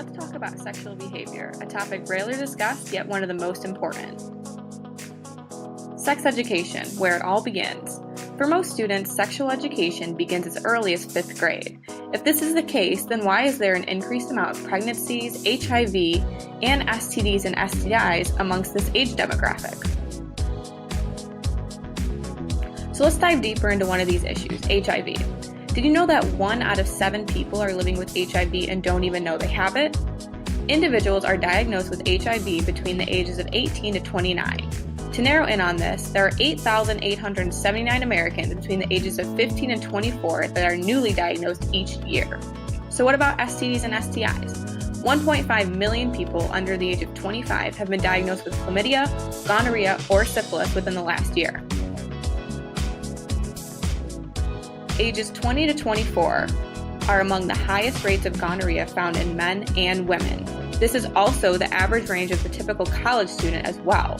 Let's talk about sexual behavior, a topic rarely discussed, yet one of the most important. Sex education, where it all begins. For most students, sexual education begins as early as 5th grade. If this is the case, then why is there an increased amount of pregnancies, HIV, and STDs and STIs amongst this age demographic? So let's dive deeper into one of these issues, HIV. Did you know that 1 out of 7 people are living with HIV and don't even know they have it? Individuals are diagnosed with HIV between the ages of 18 to 29. To narrow in on this, there are 8,879 Americans between the ages of 15 and 24 that are newly diagnosed each year. So what about STDs and STIs? 1.5 million people under the age of 25 have been diagnosed with chlamydia, gonorrhea, or syphilis within the last year. Ages 20 to 24 are among the highest rates of gonorrhea found in men and women. This is also the average range of the typical college student as well.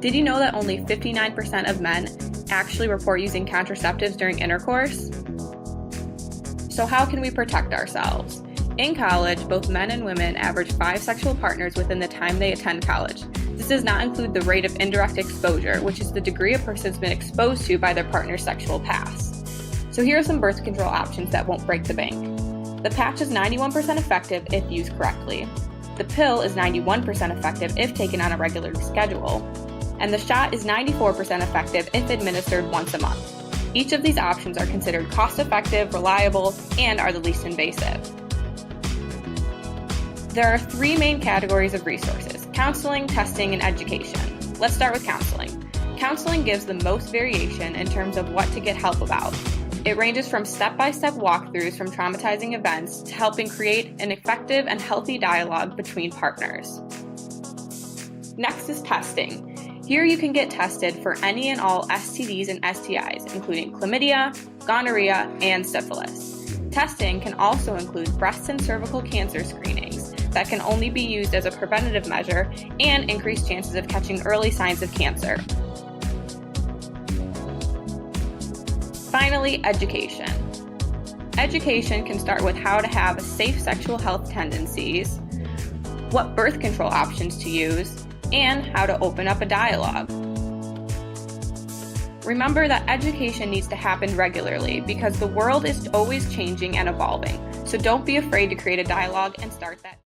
Did you know that only 59% of men actually report using contraceptives during intercourse? So how can we protect ourselves? In college, both men and women average 5 sexual partners within the time they attend college. This does not include the rate of indirect exposure, which is the degree a person has been exposed to by their partner's sexual past. So here are some birth control options that won't break the bank. The patch is 91% effective if used correctly. The pill is 91% effective if taken on a regular schedule. And the shot is 94% effective if administered once a month. Each of these options are considered cost-effective, reliable, and are the least invasive. There are 3 main categories of resources: counseling, testing, and education. Let's start with counseling. Counseling gives the most variation in terms of what to get help about. It ranges from step-by-step walkthroughs from traumatizing events to helping create an effective and healthy dialogue between partners. Next is testing. Here you can get tested for any and all STDs and STIs, including chlamydia, gonorrhea, and syphilis. Testing can also include breast and cervical cancer screenings that can only be used as a preventative measure and increase chances of catching early signs of cancer. Finally, education. Education can start with how to have safe sexual health tendencies, what birth control options to use, and how to open up a dialogue. Remember that education needs to happen regularly because the world is always changing and evolving, so don't be afraid to create a dialogue and start that.